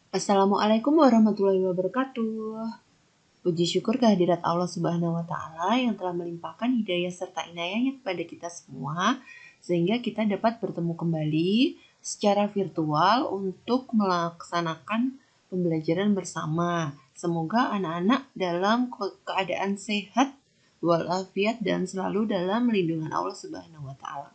Assalamualaikum warahmatullahi wabarakatuh. Puji syukur kehadirat Allah Subhanahu wa Ta'ala yang telah melimpahkan hidayah serta inayahnya kepada kita semua, sehingga kita dapat bertemu kembali secara virtual untuk melaksanakan pembelajaran bersama. Semoga anak-anak dalam keadaan sehat walafiat dan selalu dalam lindungan Allah Subhanahu wa Ta'ala.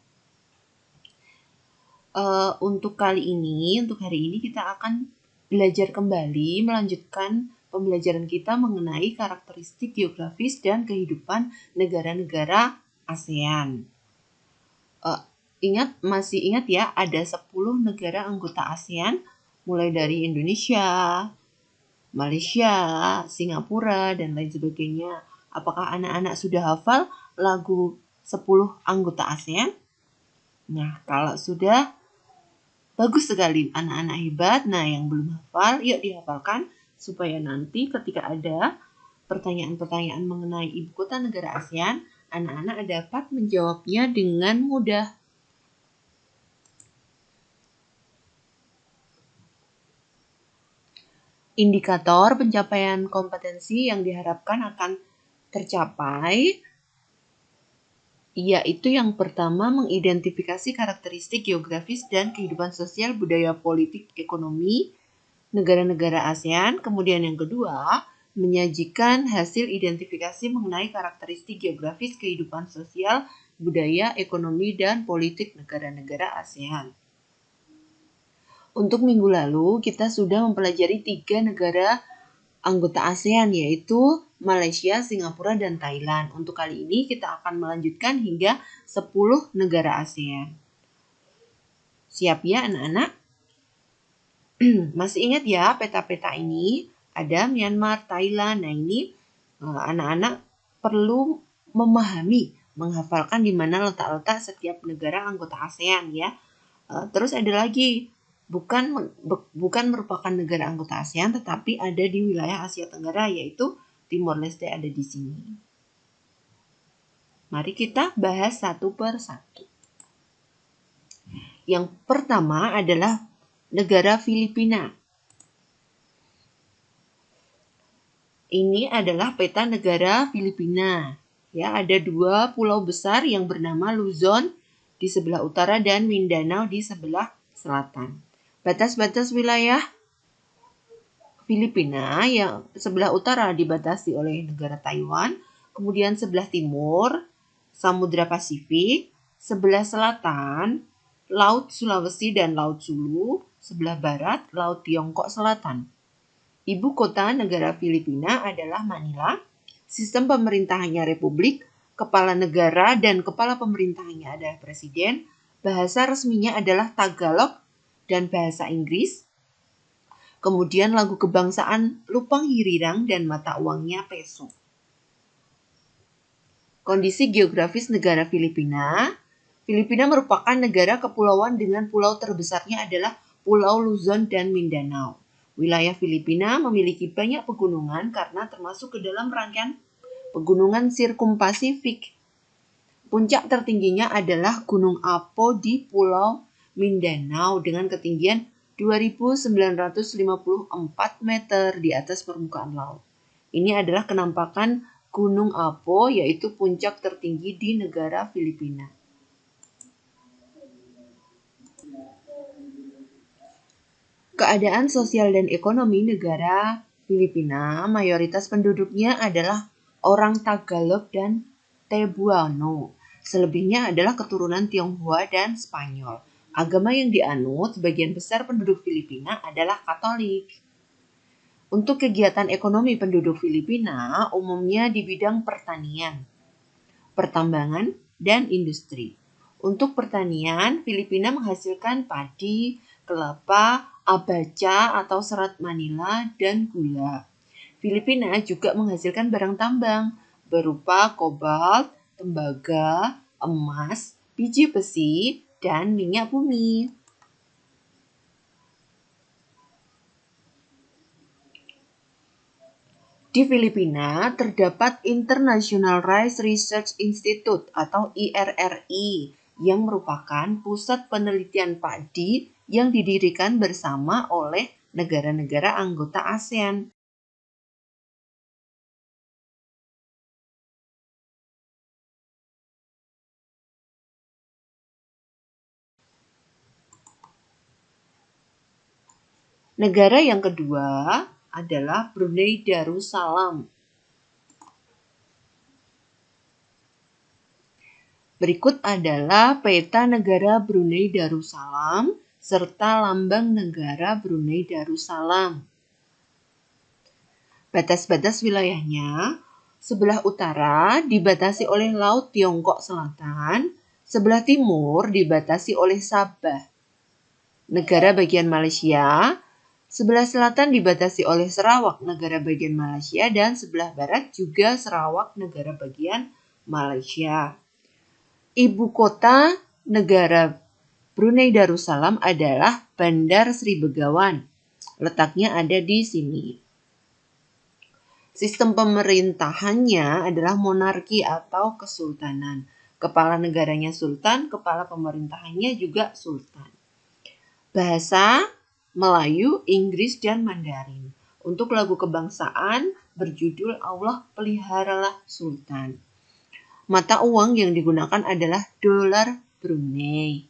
Untuk hari ini kita akan belajar kembali, melanjutkan pembelajaran kita mengenai karakteristik geografis dan kehidupan negara-negara ASEAN. Masih ingat ya, ada 10 negara anggota ASEAN, mulai dari Indonesia, Malaysia, Singapura, dan lain sebagainya. Apakah anak-anak sudah hafal lagu 10 anggota ASEAN? Nah, kalau sudah, bagus sekali, anak-anak hebat. Nah, yang belum hafal, yuk dihafalkan supaya nanti ketika ada pertanyaan-pertanyaan mengenai ibu kota negara ASEAN, anak-anak dapat menjawabnya dengan mudah. Indikator pencapaian kompetensi yang diharapkan akan tercapai yaitu yang pertama mengidentifikasi karakteristik geografis dan kehidupan sosial, budaya, politik, ekonomi negara-negara ASEAN. Kemudian yang kedua, menyajikan hasil identifikasi mengenai karakteristik geografis, kehidupan sosial, budaya, ekonomi, dan politik negara-negara ASEAN. Untuk minggu lalu, kita sudah mempelajari 3 negara anggota ASEAN, yaitu Malaysia, Singapura, dan Thailand. Untuk kali ini kita akan melanjutkan hingga 10 negara ASEAN. Siap ya anak-anak? Masih ingat ya peta-peta ini? Ada Myanmar, Thailand. Nah ini anak-anak perlu memahami, menghafalkan di mana letak-letak setiap negara anggota ASEAN ya. Terus ada lagi, bukan merupakan negara anggota ASEAN, tetapi ada di wilayah Asia Tenggara, yaitu Timor Leste ada di sini. Mari kita bahas satu per satu. Yang pertama adalah negara Filipina. Ini adalah peta negara Filipina. Ya, ada 2 pulau besar yang bernama Luzon di sebelah utara dan Mindanao di sebelah selatan. Batas-batas wilayah Filipina yang sebelah utara dibatasi oleh negara Taiwan, kemudian sebelah timur Samudra Pasifik, sebelah selatan Laut Sulawesi dan Laut Sulu, sebelah barat Laut Tiongkok Selatan. Ibu kota negara Filipina adalah Manila. Sistem pemerintahannya republik, kepala negara dan kepala pemerintahannya adalah presiden. Bahasa resminya adalah Tagalog dan bahasa Inggris. Kemudian lagu kebangsaan Lupang Hirirang dan mata uangnya peso. Kondisi geografis negara Filipina. Filipina merupakan negara kepulauan dengan pulau terbesarnya adalah Pulau Luzon dan Mindanao. Wilayah Filipina memiliki banyak pegunungan karena termasuk ke dalam rangkaian pegunungan sirkumpasifik. Puncak tertingginya adalah Gunung Apo di Pulau Mindanao dengan ketinggian 2.954 meter di atas permukaan laut. Ini adalah kenampakan Gunung Apo, yaitu puncak tertinggi di negara Filipina. Keadaan sosial dan ekonomi negara Filipina, mayoritas penduduknya adalah orang Tagalog dan Cebuano. Selebihnya adalah keturunan Tionghoa dan Spanyol. Agama yang dianut sebagian besar penduduk Filipina adalah Katolik. Untuk kegiatan ekonomi penduduk Filipina umumnya di bidang pertanian, pertambangan, dan industri. Untuk pertanian, Filipina menghasilkan padi, kelapa, abaca atau serat Manila, dan gula. Filipina juga menghasilkan barang tambang berupa kobalt, tembaga, emas, biji besi, dan minyak bumi. Di Filipina terdapat International Rice Research Institute atau IRRI yang merupakan pusat penelitian padi yang didirikan bersama oleh negara-negara anggota ASEAN. Negara yang kedua adalah Brunei Darussalam. Berikut adalah peta negara Brunei Darussalam serta lambang negara Brunei Darussalam. Batas-batas wilayahnya, sebelah utara dibatasi oleh Laut Tiongkok Selatan, sebelah timur dibatasi oleh Sabah. Negara bagian Malaysia, sebelah selatan dibatasi oleh Sarawak, negara bagian Malaysia, dan sebelah barat juga Sarawak, negara bagian Malaysia. Ibu kota negara Brunei Darussalam adalah Bandar Sri Begawan. Letaknya ada di sini. Sistem pemerintahannya adalah monarki atau kesultanan. Kepala negaranya sultan, kepala pemerintahannya juga sultan. Bahasa Melayu, Inggris, dan Mandarin. Untuk lagu kebangsaan berjudul Allah Peliharalah Sultan. Mata uang yang digunakan adalah dolar Brunei.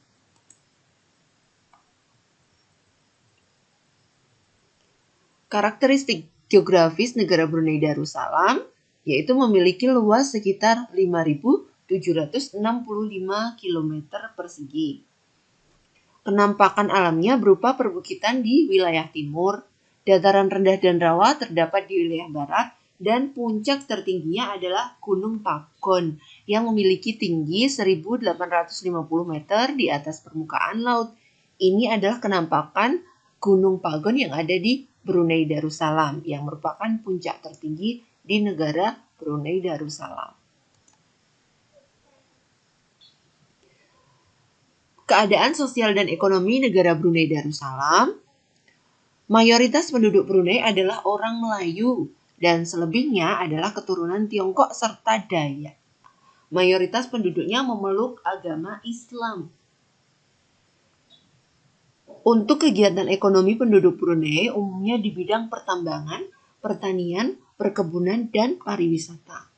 Karakteristik geografis negara Brunei Darussalam yaitu memiliki luas sekitar 5.765 km persegi. Penampakan alamnya berupa perbukitan di wilayah timur, dataran rendah dan rawa terdapat di wilayah barat, dan puncak tertingginya adalah Gunung Pagon yang memiliki tinggi 1.850 meter di atas permukaan laut. Ini adalah kenampakan Gunung Pagon yang ada di Brunei Darussalam yang merupakan puncak tertinggi di negara Brunei Darussalam. Keadaan sosial dan ekonomi negara Brunei Darussalam. Mayoritas penduduk Brunei adalah orang Melayu dan selebihnya adalah keturunan Tiongkok serta Dayak. Mayoritas penduduknya memeluk agama Islam. Untuk kegiatan ekonomi penduduk Brunei umumnya di bidang pertambangan, pertanian, perkebunan, dan pariwisata.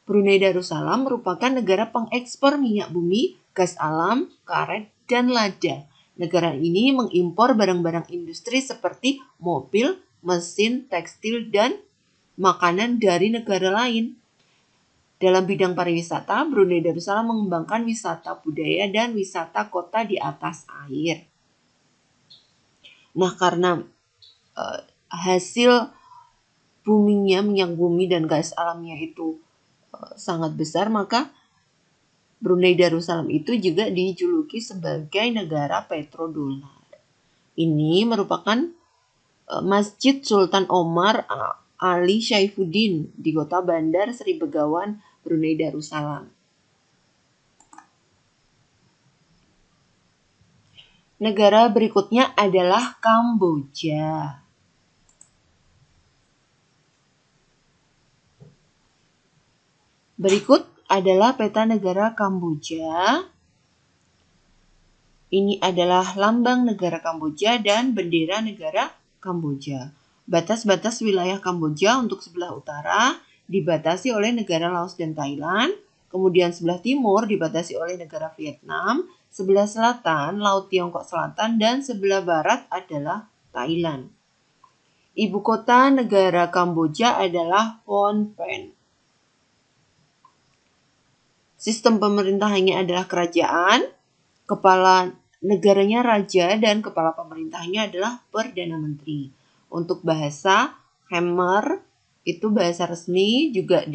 Brunei Darussalam merupakan negara pengekspor minyak bumi, gas alam, karet, dan lada. Negara ini mengimpor barang-barang industri seperti mobil, mesin, tekstil, dan makanan dari negara lain. Dalam bidang pariwisata, Brunei Darussalam mengembangkan wisata budaya dan wisata kota di atas air. Nah, karena hasil boomingnya minyak bumi dan gas alamnya itu sangat besar, maka Brunei Darussalam itu juga dijuluki sebagai negara petrodolar. Ini merupakan Masjid Sultan Omar Ali Saifuddin di kota Bandar Sri Begawan, Brunei Darussalam. Negara berikutnya adalah Kamboja. Berikut adalah peta negara Kamboja. Ini adalah lambang negara Kamboja dan bendera negara Kamboja. Batas-batas wilayah Kamboja untuk sebelah utara dibatasi oleh negara Laos dan Thailand. Kemudian sebelah timur dibatasi oleh negara Vietnam. Sebelah selatan Laut Tiongkok Selatan dan sebelah barat adalah Thailand. Ibu kota negara Kamboja adalah Phnom Penh. Sistem pemerintahannya adalah kerajaan, kepala negaranya raja, dan kepala pemerintahannya adalah Perdana Menteri. Untuk bahasa, Khmer itu bahasa resmi, juga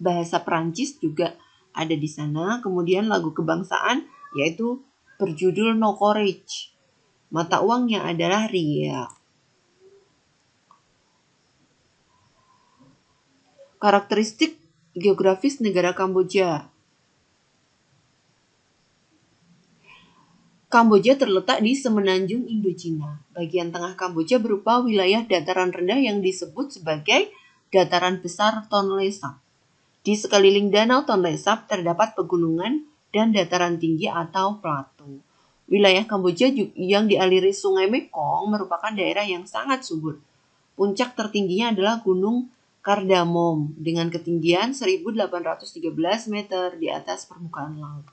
bahasa Perancis juga ada di sana. Kemudian lagu kebangsaan yaitu berjudul No Courage. Mata uangnya adalah rial. Karakteristik geografis negara Kamboja. Kamboja terletak di semenanjung Indochina. Bagian tengah Kamboja berupa wilayah dataran rendah yang disebut sebagai dataran besar Tonle Sap. Di sekeliling danau Tonle Sap terdapat pegunungan dan dataran tinggi atau plato. Wilayah Kamboja yang dialiri Sungai Mekong merupakan daerah yang sangat subur. Puncak tertingginya adalah Gunung Kardamom dengan ketinggian 1813 meter di atas permukaan laut.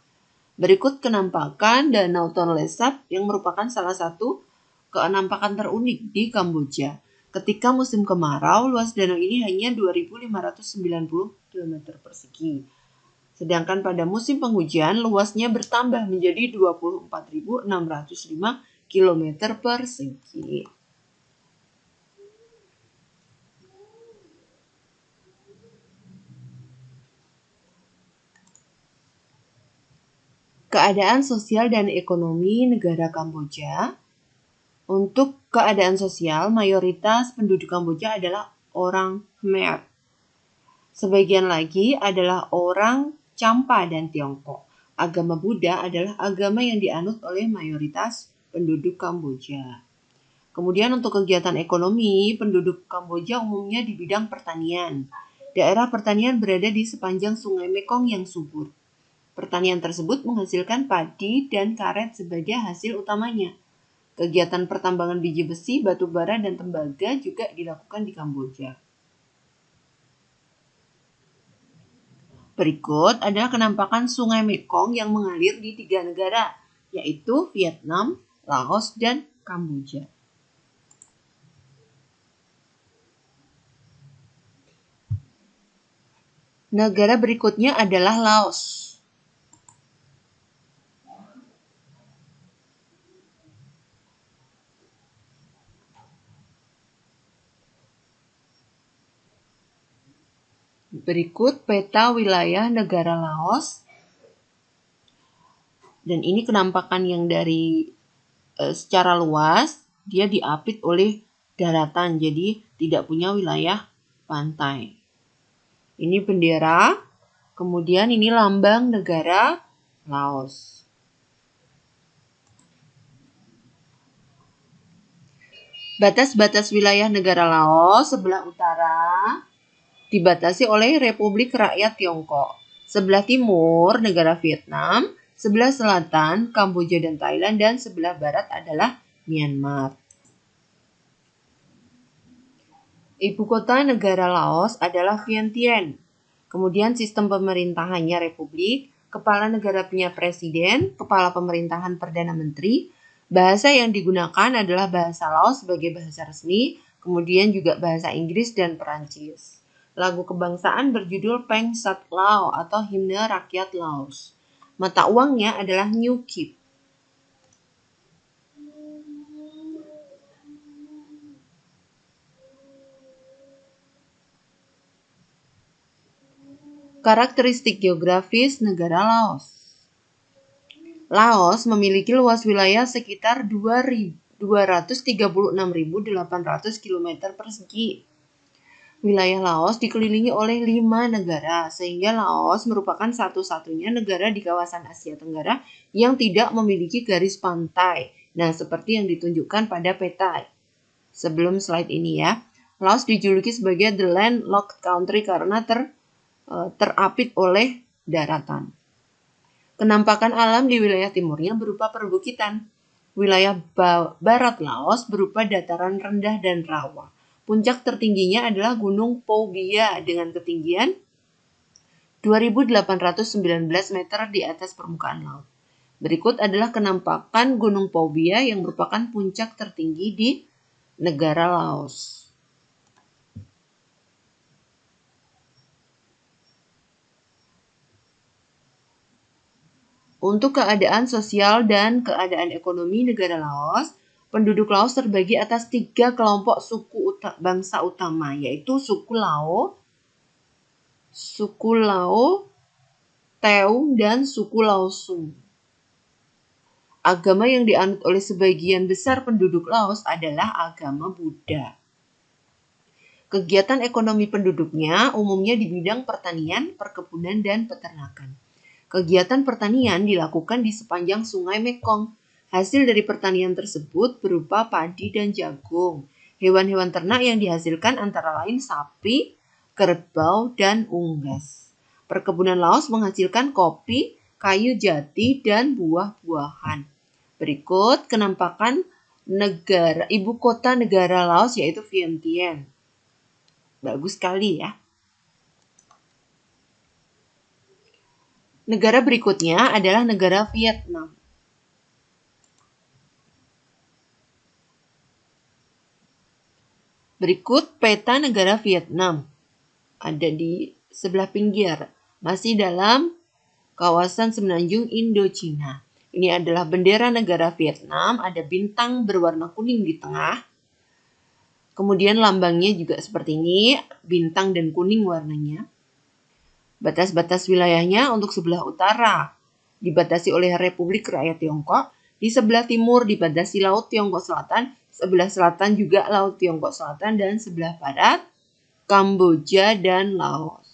Berikut kenampakan Danau Tonle Sap yang merupakan salah satu kenampakan terunik di Kamboja. Ketika musim kemarau, luas danau ini hanya 2.590 km persegi. Sedangkan pada musim penghujan, luasnya bertambah menjadi 24.605 km persegi. Keadaan sosial dan ekonomi negara Kamboja. Untuk keadaan sosial, mayoritas penduduk Kamboja adalah orang Khmer. Sebagian lagi adalah orang Champa dan Tiongkok. Agama Buddha adalah agama yang dianut oleh mayoritas penduduk Kamboja. Kemudian untuk kegiatan ekonomi, penduduk Kamboja umumnya di bidang pertanian. Daerah pertanian berada di sepanjang Sungai Mekong yang subur. Pertanian tersebut menghasilkan padi dan karet sebagai hasil utamanya. Kegiatan pertambangan biji besi, batu bara, dan tembaga juga dilakukan di Kamboja. Berikut adalah kenampakan Sungai Mekong yang mengalir di 3 negara, yaitu Vietnam, Laos, dan Kamboja. Negara berikutnya adalah Laos. Berikut peta wilayah negara Laos. Dan ini kenampakan yang dari secara luas, dia diapit oleh daratan, jadi tidak punya wilayah pantai. Ini bendera, kemudian ini lambang negara Laos. Batas-batas wilayah negara Laos sebelah utara dibatasi oleh Republik Rakyat Tiongkok. Sebelah timur negara Vietnam, sebelah selatan Kamboja dan Thailand, dan sebelah barat adalah Myanmar. Ibu kota negara Laos adalah Vientiane. Kemudian sistem pemerintahannya republik, kepala negara punya presiden, kepala pemerintahan perdana menteri. Bahasa yang digunakan adalah bahasa Laos sebagai bahasa resmi, kemudian juga bahasa Inggris dan Perancis. Lagu kebangsaan berjudul Peng Sat Lao atau Himne Rakyat Laos. Mata uangnya adalah New Kip. Karakteristik geografis negara Laos. Laos memiliki luas wilayah sekitar 236.800 km persegi. Wilayah Laos dikelilingi oleh 5 negara, sehingga Laos merupakan satu-satunya negara di kawasan Asia Tenggara yang tidak memiliki garis pantai. Nah, seperti yang ditunjukkan pada peta sebelum slide ini ya. Laos dijuluki sebagai the landlocked country karena terapit oleh daratan. Kenampakan alam di wilayah timurnya berupa perbukitan. Wilayah barat Laos berupa dataran rendah dan rawa. Puncak tertingginya adalah Gunung Pho Bia dengan ketinggian 2.819 meter di atas permukaan laut. Berikut adalah kenampakan Gunung Pho Bia yang merupakan puncak tertinggi di negara Laos. Untuk keadaan sosial dan keadaan ekonomi negara Laos, penduduk Laos terbagi atas 3 kelompok suku bangsa utama, yaitu suku Lao, Teung, dan suku Lao Sung. Agama yang dianut oleh sebagian besar penduduk Laos adalah agama Buddha. Kegiatan ekonomi penduduknya umumnya di bidang pertanian, perkebunan, dan peternakan. Kegiatan pertanian dilakukan di sepanjang Sungai Mekong. Hasil dari pertanian tersebut berupa padi dan jagung. Hewan-hewan ternak yang dihasilkan antara lain sapi, kerbau, dan unggas. Perkebunan Laos menghasilkan kopi, kayu jati, dan buah-buahan. Berikut kenampakan ibu kota negara Laos yaitu Vientiane. Bagus sekali ya. Negara berikutnya adalah negara Vietnam. Berikut peta negara Vietnam. Ada di sebelah pinggir, masih dalam kawasan semenanjung Indochina. Ini adalah bendera negara Vietnam, ada bintang berwarna kuning di tengah. Kemudian lambangnya juga seperti ini, bintang dan kuning warnanya. Batas-batas wilayahnya untuk sebelah utara dibatasi oleh Republik Rakyat Tiongkok, di sebelah timur dibatasi Laut Tiongkok Selatan, sebelah selatan juga Laut Tiongkok Selatan, dan sebelah barat Kamboja dan Laos.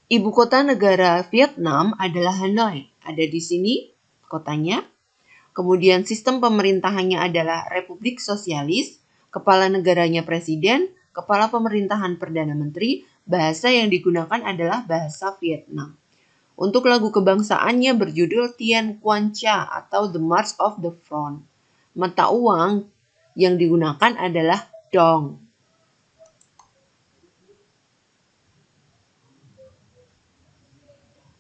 Ibu kota negara Vietnam adalah Hanoi. Ada di sini kotanya. Kemudian sistem pemerintahannya adalah Republik Sosialis, kepala negaranya presiden, kepala pemerintahan perdana menteri, bahasa yang digunakan adalah bahasa Vietnam. Untuk lagu kebangsaannya berjudul Tien Quan Cha atau The March of the Front. Mata uang yang digunakan adalah dong.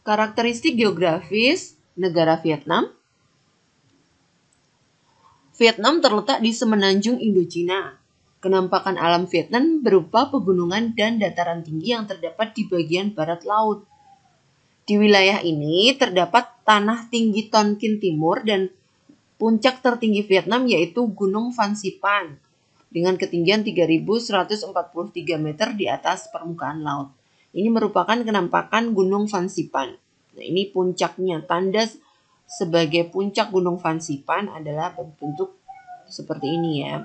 Karakteristik geografis negara Vietnam. Vietnam terletak di semenanjung Indochina. Kenampakan alam Vietnam berupa pegunungan dan dataran tinggi yang terdapat di bagian barat laut. Di wilayah ini terdapat tanah tinggi Tonkin Timur dan puncak tertinggi Vietnam yaitu Gunung Phan Xipang dengan ketinggian 3.143 meter di atas permukaan laut. Ini merupakan kenampakan Gunung Phan Xipang. Nah, ini puncaknya. Tanda sebagai puncak Gunung Phan Xipang adalah berbentuk seperti ini ya.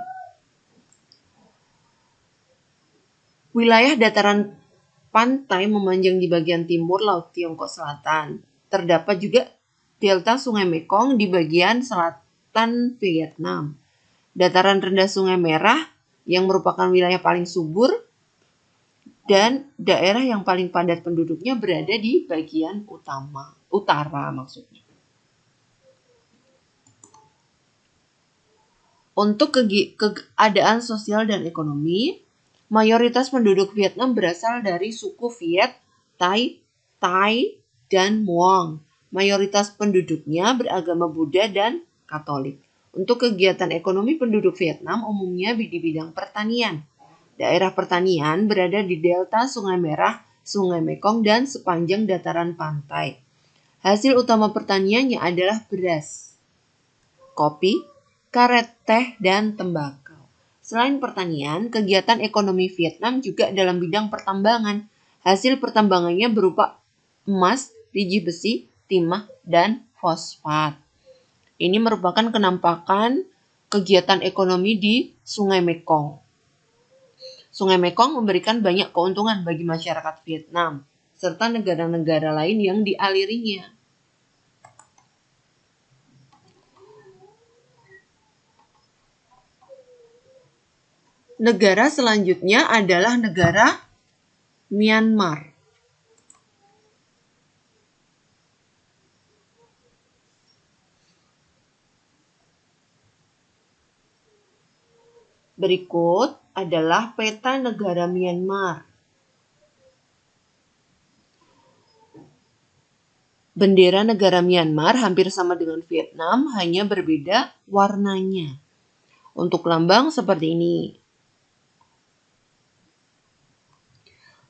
Wilayah dataran pantai memanjang di bagian timur Laut Tiongkok Selatan. Terdapat juga delta Sungai Mekong di bagian selatan Vietnam. Dataran rendah Sungai Merah yang merupakan wilayah paling subur dan daerah yang paling padat penduduknya berada di bagian utara maksudnya. Untuk keadaan sosial dan ekonomi, mayoritas penduduk Vietnam berasal dari suku Viet, Thai, dan Muong. Mayoritas penduduknya beragama Buddha dan Katolik. Untuk kegiatan ekonomi penduduk Vietnam umumnya di bidang pertanian. Daerah pertanian berada di delta Sungai Merah, Sungai Mekong, dan sepanjang dataran pantai. Hasil utama pertaniannya adalah beras, kopi, karet, teh, dan tembakau. Selain pertanian, kegiatan ekonomi Vietnam juga dalam bidang pertambangan. Hasil pertambangannya berupa emas, biji besi, timah, dan fosfat. Ini merupakan kenampakan kegiatan ekonomi di Sungai Mekong. Sungai Mekong memberikan banyak keuntungan bagi masyarakat Vietnam, serta negara-negara lain yang dialirinya. Negara selanjutnya adalah negara Myanmar. Berikut adalah peta negara Myanmar. Bendera negara Myanmar hampir sama dengan Vietnam, hanya berbeda warnanya. Untuk lambang seperti ini.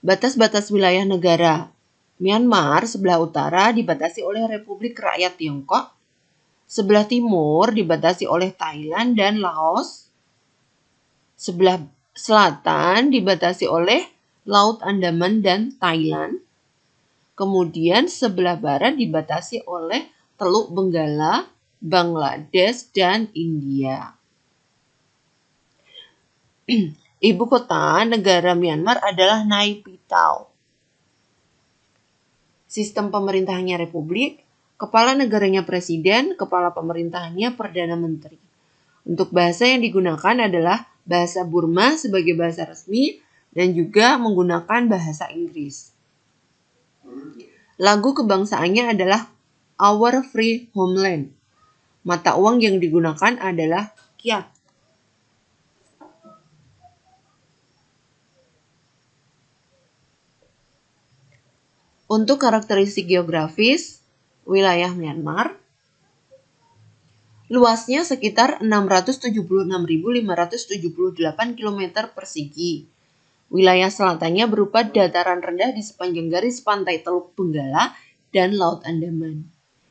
Batas-batas wilayah negara Myanmar sebelah utara dibatasi oleh Republik Rakyat Tiongkok, sebelah timur dibatasi oleh Thailand dan Laos, sebelah selatan dibatasi oleh Laut Andaman dan Thailand, kemudian sebelah barat dibatasi oleh Teluk Benggala, Bangladesh, dan India. Ibu kota negara Myanmar adalah Naypyidaw. Sistem pemerintahannya republik, kepala negaranya presiden, kepala pemerintahannya perdana menteri. Untuk bahasa yang digunakan adalah bahasa Burma sebagai bahasa resmi dan juga menggunakan bahasa Inggris. Lagu kebangsaannya adalah our free homeland. Mata uang yang digunakan adalah kyat. Untuk karakteristik geografis, wilayah Myanmar luasnya sekitar 676.578 km persegi. Wilayah selatannya berupa dataran rendah di sepanjang garis pantai Teluk Benggala dan Laut Andaman.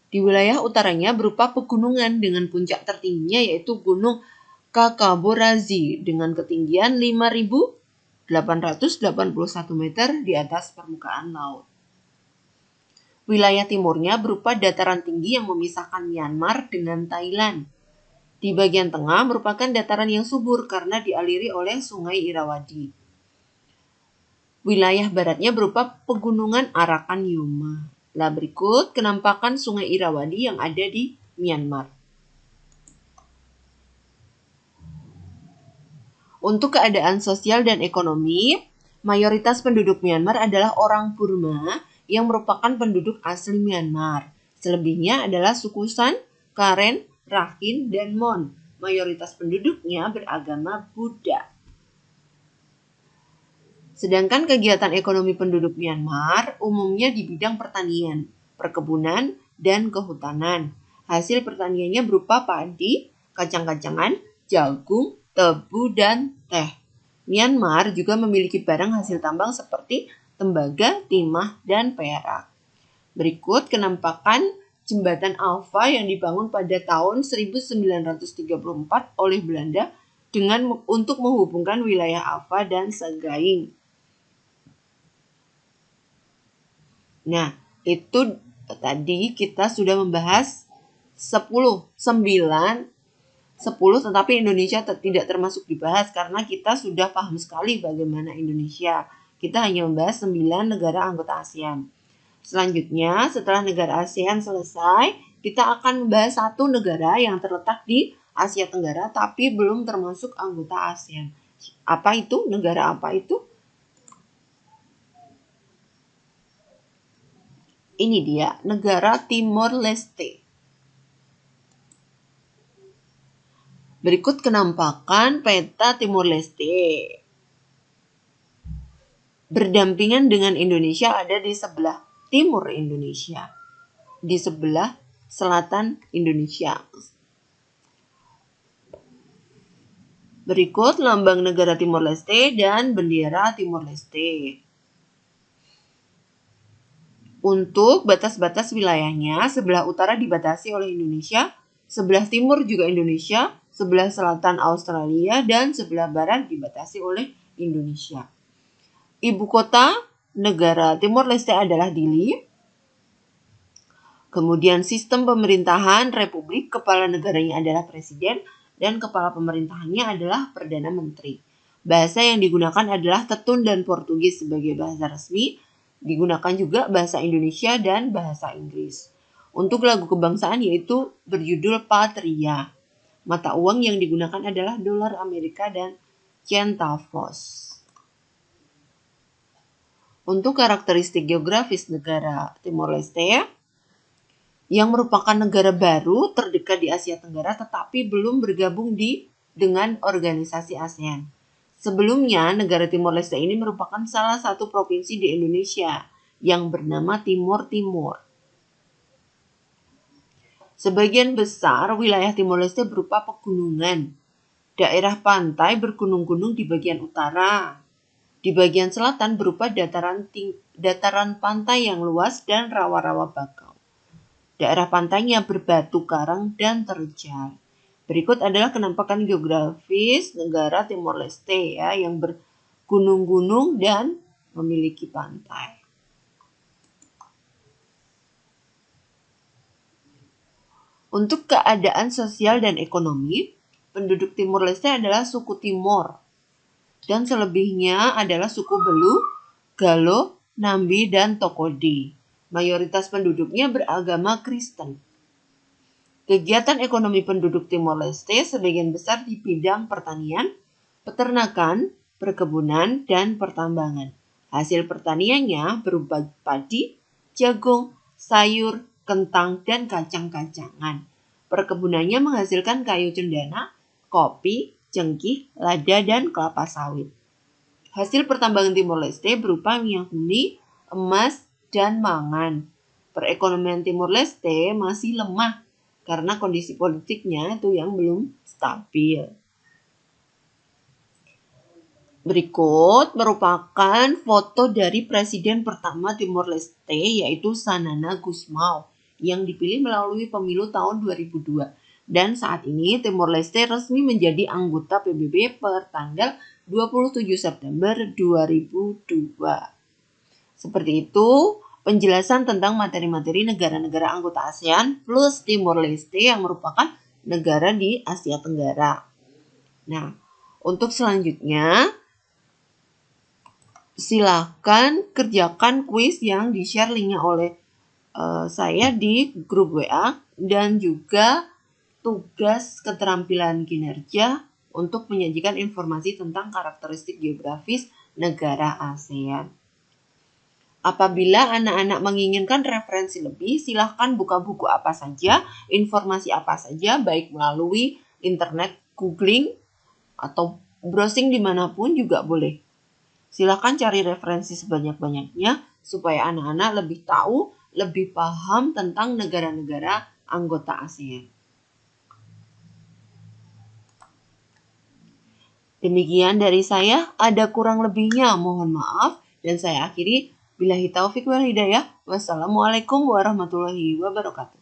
Di wilayah utaranya berupa pegunungan dengan puncak tertingginya yaitu Gunung Kakaborazi dengan ketinggian 5.881 meter di atas permukaan laut. Wilayah timurnya berupa dataran tinggi yang memisahkan Myanmar dengan Thailand. Di bagian tengah merupakan dataran yang subur karena dialiri oleh Sungai Irrawaddy. Wilayah baratnya berupa pegunungan Arakan Yuma. Berikut kenampakan Sungai Irrawaddy yang ada di Myanmar. Untuk keadaan sosial dan ekonomi, mayoritas penduduk Myanmar adalah orang Burma yang merupakan penduduk asli Myanmar. Selebihnya adalah suku San, Karen, Rakhine, dan Mon. Mayoritas penduduknya beragama Buddha. Sedangkan kegiatan ekonomi penduduk Myanmar umumnya di bidang pertanian, perkebunan, dan kehutanan. Hasil pertaniannya berupa padi, kacang-kacangan, jagung, tebu, dan teh. Myanmar juga memiliki barang hasil tambang seperti tembaga, timah, dan perak. Berikut kenampakan Jembatan Alpha yang dibangun pada tahun 1934 oleh Belanda untuk menghubungkan wilayah Alpha dan Sagaing. Nah, itu tadi kita sudah membahas 9, 10, tetapi Indonesia tidak termasuk dibahas karena kita sudah paham sekali bagaimana Indonesia. Kita hanya membahas 9 negara anggota ASEAN. Selanjutnya, setelah negara ASEAN selesai, kita akan membahas satu negara yang terletak di Asia Tenggara tapi belum termasuk anggota ASEAN. Apa itu? Negara apa itu? Ini dia, negara Timor Leste. Berikut kenampakan peta Timor Leste. Berdampingan dengan Indonesia ada di sebelah timur Indonesia, di sebelah selatan Indonesia. Berikut lambang negara Timor Leste dan bendera Timor Leste. Untuk batas-batas wilayahnya, sebelah utara dibatasi oleh Indonesia, sebelah timur juga Indonesia, sebelah selatan Australia, dan sebelah barat dibatasi oleh Indonesia. Ibu kota negara Timor Leste adalah Dili. Kemudian sistem pemerintahan republik, kepala negaranya adalah presiden, dan kepala pemerintahannya adalah Perdana Menteri. Bahasa yang digunakan adalah Tetun dan Portugis sebagai bahasa resmi. Digunakan juga bahasa Indonesia dan bahasa Inggris. Untuk lagu kebangsaan yaitu berjudul Patria. Mata uang yang digunakan adalah dolar Amerika dan centavos. Untuk karakteristik geografis negara Timor Leste, yang merupakan negara baru terdekat di Asia Tenggara tetapi belum bergabung dengan organisasi ASEAN. Sebelumnya, negara Timor Leste ini merupakan salah satu provinsi di Indonesia yang bernama Timor Timur. Sebagian besar wilayah Timor Leste berupa pegunungan. Daerah pantai bergunung-gunung di bagian utara. Di bagian selatan berupa dataran pantai yang luas dan rawa-rawa bakau. Daerah pantainya berbatu karang dan terjal. Berikut adalah kenampakan geografis negara Timor Leste yang bergunung-gunung dan memiliki pantai. Untuk keadaan sosial dan ekonomi, penduduk Timor Leste adalah suku Timor. Dan selebihnya adalah suku Belu, Galo, Nambi, dan Tokodi. Mayoritas penduduknya beragama Kristen. Kegiatan ekonomi penduduk Timor Leste sebagian besar di bidang pertanian, peternakan, perkebunan, dan pertambangan. Hasil pertaniannya berupa padi, jagung, sayur, kentang, dan kacang-kacangan. Perkebunannya menghasilkan kayu cendana, kopi, cengkih, lada, dan kelapa sawit. Hasil pertambangan Timor Leste berupa minyak bumi, emas, dan mangan. Perekonomian Timor Leste masih lemah karena kondisi politiknya itu yang belum stabil. Berikut merupakan foto dari presiden pertama Timor Leste yaitu Xanana Gusmão yang dipilih melalui pemilu tahun 2002. Dan saat ini Timor Leste resmi menjadi anggota PBB per tanggal 27 September 2002. Seperti itu penjelasan tentang materi-materi negara-negara anggota ASEAN plus Timor Leste yang merupakan negara di Asia Tenggara. Nah, untuk selanjutnya silakan kerjakan kuis yang di-share linknya oleh saya di grup WA dan juga tugas keterampilan kinerja untuk menyajikan informasi tentang karakteristik geografis negara ASEAN. Apabila anak-anak menginginkan referensi lebih, silahkan buka buku apa saja, informasi apa saja, baik melalui internet, googling, atau browsing dimanapun juga boleh. Silahkan cari referensi sebanyak-banyaknya supaya anak-anak lebih tahu, lebih paham tentang negara-negara anggota ASEAN. Demikian dari saya, ada kurang lebihnya mohon maaf, dan saya akhiri billahi taufik wal hidayah. Wassalamualaikum warahmatullahi wabarakatuh.